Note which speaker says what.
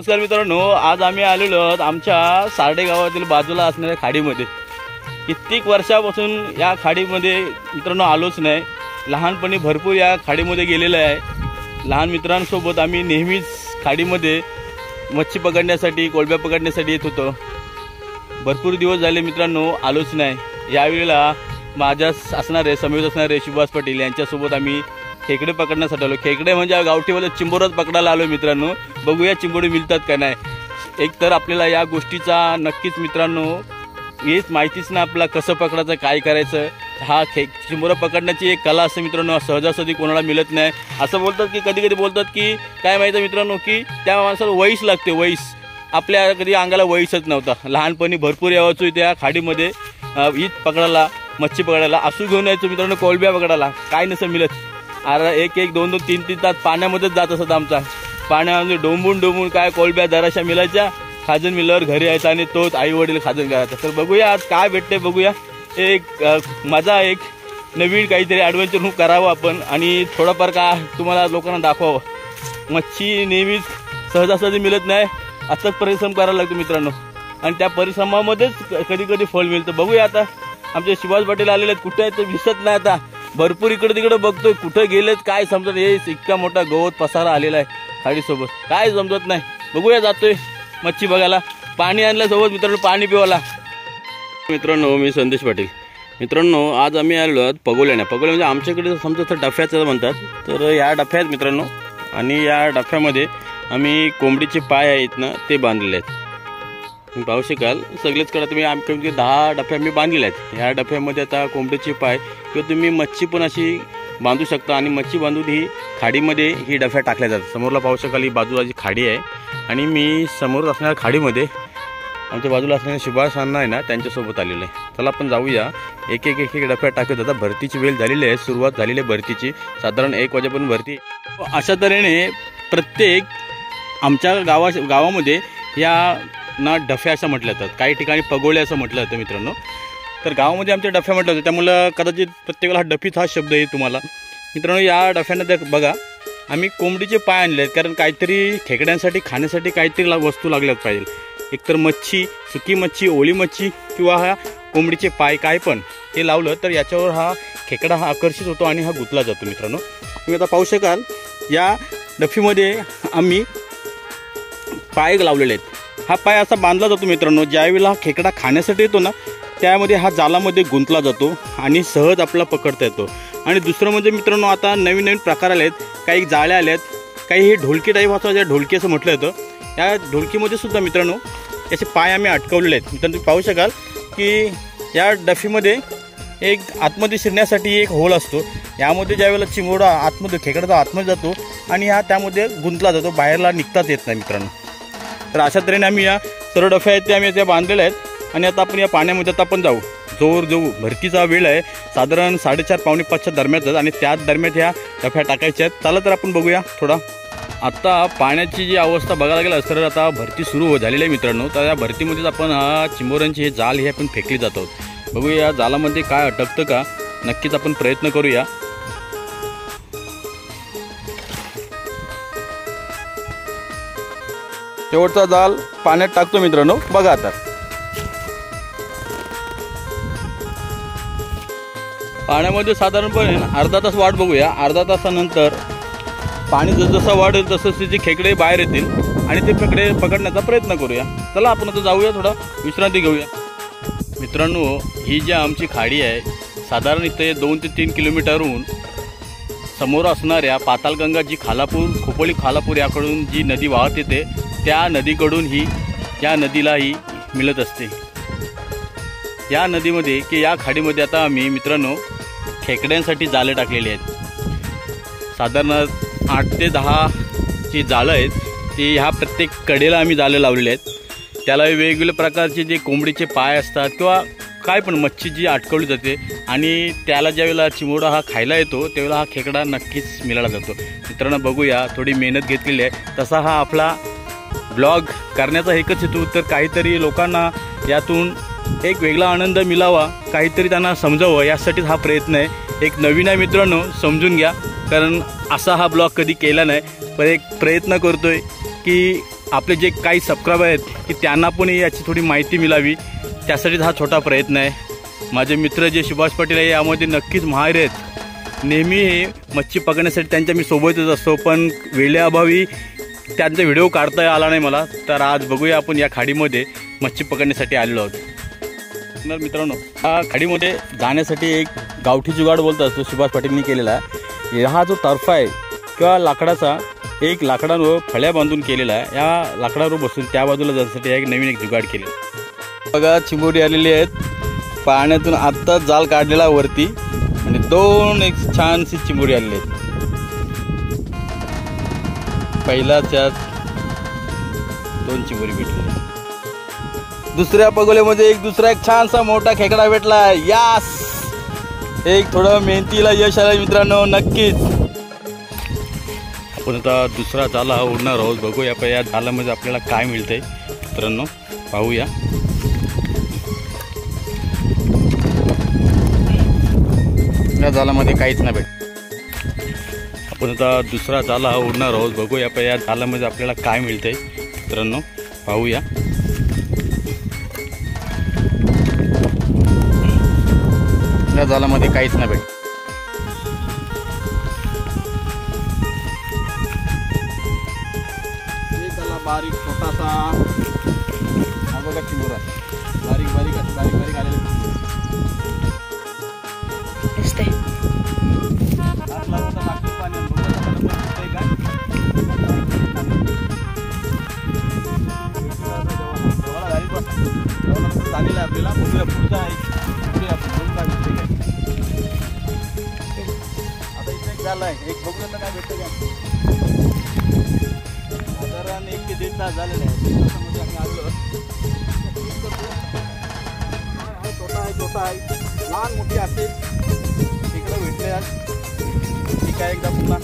Speaker 1: नमस्कार मित्रांनो, आज आम्ही आलेलो आहोत आमच्या सारडे गावातील बाजूला असणाऱ्या खाडीमध्ये। कित्येक वर्षापासून या खाडीमध्ये मित्रांनो आलोच नाही। लहानपणी भरपूर या खाडीमध्ये गेलेलो आहे। लहान मित्रांसोबत आम्ही नेहमीच खाडीमध्ये मच्छी पकडण्यासाठी कोळंब्या पकडण्यासाठी येत होतो। भरपूर दिवस झाले मित्रांनो आलोच नाही। यावेळेला माझ्या असणारे समीर असणारे सुभाष पाटील यांच्यासोबत आम्ही खेकडे पकडण्यासाठी आलो। खेकडे म्हणजे गावठीवाले चिंबोरच पकडायला आलो मित्रांनो। बघूया चिंबोरे मिळतात का नाही। एक तर आपल्याला या गोष्टीचा नक्कीच मित्रांनो हेच माहितीच ना आपला कसं पकडायचं काय करायचं। हा चिंबोरा पकडण्याची एक कला असते मित्रांनो, सहजासहजी कोणाला मिळत नाही। असं बोलतात की कधी कधी बोलतात की काय माहिती मित्रांनो की त्या माणसाला वयस लागते, वयस। आपल्या कधी अंगाला वयसच नव्हता। लहानपणी भरपूर यावाचो त्या खाडीमध्ये ईद पकडायला, मच्छी पकडायला, आसू घेऊन यायचो मित्रांनो, कोळंब्या पकडायला। काय नसं मिळत। अरे एक एक दोन दोन तीन तीन तास पाण्यामध्येच जात असत आमचा। पाण्यामध्ये डोंबून डोंबून काय कोळंब्या जराशा मिळायच्या, खाजन मिळाल्यावर घरी यायचा आणि तोच आई वडील खाजन करायचा। तर बघूया आज काय भेटते, बघूया। एक मजा, एक नवीन काहीतरी ॲडव्हेंचर करावं आपण आणि थोडंफार का तुम्हाला लोकांना दाखवावं। मच्छी नेहमीच सहजासहजी मिळत नाही, असाच परिश्रम करायला लागतो मित्रांनो आणि त्या परिश्रमामध्येच कधी कधी फळ मिळतं। बघूया आता आमचे सुभाष पाटील आलेले आहेत, कुठे आहेत ते दिसत नाही आता। भरपूर इकडे तिकडे बघतोय, कुठं गेलेत काय समजत। हे इतका मोठा गवत पसारा आलेला आहे खाडीसोबत, काय समजत नाही। बघूया, जातोय मच्छी बघायला। पाणी आणल्यासोबत मित्रांनो पाणी पिवायला। मित्रांनो मी संदेश पाटील। मित्रांनो आज आम्ही आलो आहोत पगोल्याने। पगोल्या म्हणजे आमच्याकडे समजा डफ्याचं म्हणतात। तर या डफ्यात मित्रांनो आणि या डफ्यामध्ये आम्ही कोंबडीचे पाय आहेत ना ते बांधलेले आहेत। तुम्ही पाहू शकाल सगळेच कडे तुम्ही आमच्या 10 डफ्या मी बांधलेले आहेत। ह्या डफ्यामध्ये आता कोंबडीचे पाय किंवा तुम्ही मच्छी पण अशी बांधू शकता आणि मच्छी बांधून ही खाडीमध्ये ही डफ्या टाकल्या जातात। समोरला पाहू शकाल ही बाजूला खाडी आहे आणि मी समोर असणाऱ्या खाडीमध्ये आमच्या बाजूला असणाऱ्या सुभाष अण्णा आहे ना त्यांच्यासोबत आलेले आहे। चला आपण जाऊया, एक एक एक एक डफ्या टाकत। आता भरतीची वेळ झालेली आहे, सुरुवात झालेली आहे भरतीची। साधारण 1 वाजेपर्यंत भरती। अशा तऱ्हेने प्रत्येक आमच्या गावामध्ये या ना डफ्या असं म्हटलं जातात, काही ठिकाणी पगोळे असं म्हटलं जातं मित्रांनो। तर गावामध्ये आमच्या डफ्या म्हटलं जातं, त्यामुळं कदाचित प्रत्येकाला हा डफीत हा शब्द येईल तुम्हाला मित्रांनो। या डफ्यांना त्या बघा आम्ही कोंबडीचे पाय आणले आहेत, कारण काहीतरी खेकड्यांसाठी खाण्यासाठी काहीतरी वस्तू लागल्याच पाहिजे। एकतर मच्छी, सुकी मच्छी, ओली मच्छी किंवा हा कोंबडीचे पाय काय पण हे लावलं तर याच्यावर हा खेकडा हा आकर्षित होतो आणि हा गुंतला जातो मित्रांनो। तुम्ही आता पाहू शकाल या डफीमध्ये आम्ही पाय लावलेले आहेत। हा पाय असा बांधला जातो मित्रांनो, ज्यावेळेला हा खेकडा खाण्यासाठी येतो ना त्यामध्ये हा जालामध्ये गुंतला जातो आणि सहज आपला पकडता येतो। आणि दुसरं म्हणजे मित्रांनो आता नवीन नवीन प्रकार आले आहेत, काही जाळ्या आल्या आहेत, काही हे ढोलकी टाईप असं ज्या ढोलकी असं म्हटलं जातं। या ढोलकीमध्ये सुद्धा मित्रांनो याचे पाय आम्ही अटकवलेले आहेत। मित्रांनो तुम्ही पाहू शकाल की या डफीमध्ये एक आतमध्ये शिरण्यासाठी एक होल असतो। यामध्ये ज्यावेळेला चिंबोरा आतमध्ये खेकडाचा आतमध्ये जातो आणि हा त्यामध्ये गुंतला जातो, बाहेरला निघताच येत नाही मित्रांनो। तर अशा तऱ्हेने आम्ही या सर्व डफ्या आहेत त्या आम्ही त्या बांधलेल्या आहेत आणि आता आपण या पाण्यामध्ये आता आपण जाऊ। जोर जाऊ, भरतीचा वेळ आहे साधारण 4:30 पावणे 5च्या दरम्यानच आणि त्याच दरम्यान ह्या डफ्या टाकायच्या आहेत। चला तर आपण बघूया थोडा। आता पाण्याची जी अवस्था बघायला गेलं तर आता भरती सुरू झालेली आहे मित्रांनो। तर या भरतीमध्येच आपण हा चिंबोऱ्यांची हे जाल हे आपण फेकली जातो। बघूया या जालामध्ये काय अटकतं का, नक्कीच आपण प्रयत्न करूया। शेवटचा जाल पाण्यात टाकतो मित्रांनो, बघा आता। पाण्यामध्ये साधारणपणे अर्धा तास वाट बघूया। अर्धा तासानंतर पाणी जसं वाढेल तसं तिचे खेकडे बाहेर येतील आणि ते खेकडे पकडण्याचा प्रयत्न करूया। चला आपण आता जाऊया, थोडा विश्रांती घेऊया मित्रांनो। ही जी आमची खाडी आहे साधारण इथे 2 ते 3 किलोमीटरहून समोर असणाऱ्या पातालगंगा जी खालापूर, खोपोली खालापूर याकडून जी नदी वाहत येते त्या नदीकडून ही या नदीला ही मिळत असते। या नदीमध्ये की या खाडीमध्ये आता आम्ही मित्रांनो खेकड्यांसाठी जाळे टाकलेली आहेत। साधारण 8 ते 10 जी जाळं आहेत ती ह्या प्रत्येक कडेला आम्ही जाळे लावलेले आहेत। त्याला वेगवेगळ्या प्रकारचे जे कोंबडीचे पाय असतात किंवा काय पण मच्छी जी अटकवली जाते आणि त्याला ज्यावेळेला चिमोडा हा खायला येतो त्यावेळेला हा खेकडा नक्कीच मिळाला जातो मित्रांनो। बघूया, थोडी मेहनत घेतलेली आहे। तसा हा आपला ब्लॉग करण्याचा एकच हेतू, तर काहीतरी लोकांना यातून एक वेगळा आनंद मिळावा, काहीतरी त्यांना समजावं यासाठीच हा प्रयत्न आहे। एक नवीन आहे मित्रांनो, समजून घ्या, कारण असा हा ब्लॉग कधी केला नाही, पण एक प्रयत्न करतोय की आपले जे काही सबस्क्रायबर आहेत की त्यांना पण याची थोडी माहिती मिळावी, त्यासाठीच हा छोटा प्रयत्न आहे। माझे मित्र जे सुभाष पाटील आहे यामध्ये नक्कीच माहिर आहेत। नेहमी हे मच्छी पकडण्यासाठी त्यांच्या मी सोबतच असतो, पण वेळेअभावी त्यांचा व्हिडिओ काढता आला नाही मला। तर आज बघूया आपण या खाडीमध्ये मच्छी पकडण्यासाठी आलेलो आहोत। तर मित्रांनो, या खाडीमध्ये जाण्यासाठी एक गावठी जुगाड बोलतात तो सुभाष पाटीलनी केलेला आहे। हा जो तर्फा आहे किंवा लाकडाचा एक लाकडावर फळ्या बांधून केलेला आहे, या लाकडावर बसून त्या बाजूला जाण्यासाठी एक नवीन एक जुगाड केलेला आहे। बघा चिंबोरी आलेली आहेत पाण्यातून, आत्ता जाल काढलेला वरती आणि दोन एक छानशी चिंबोरी आलेली आहेत। पहिल्याच्यात दोन चिंबोरी भेटले, दुसऱ्या पगोल्यामध्ये एक दुसरा एक छानसा मोठा खेकडा भेटला। यास, एक थोडं मेहनतीला यश आलं मित्रांनो नक्कीच। आपण आता दुसरा जाला उडणार आहोत, बघूया पण या जालामध्ये आपल्याला काय मिळतंय मित्रांनो, पाहूया। या जालामध्ये काहीच नाही भेट। आपण आता दुसरा जाला उडणार आहोत, बघूया पण या जालामध्ये आपल्याला काय मिळतंय मित्रांनो, पाहूया। या जालामध्ये काहीच नाही भेट। बारीक छोटासा हा बघा चिंबोरा, बारीक बारीक बारीक बारीक आलेले दिसते। चालेल आपल्याला, बघूया पुढचा आहे आता इथे एक झाला आहे, एक बघूया काय भेटतं का। साधारण 1 ते 1.5 तास झालेले आहे, 1.5 तासामध्ये आम्ही आलो। छोटा आहे लहान मोठी असे इकडं भेटले आज। ठीक आहे, एकदा पुन्हा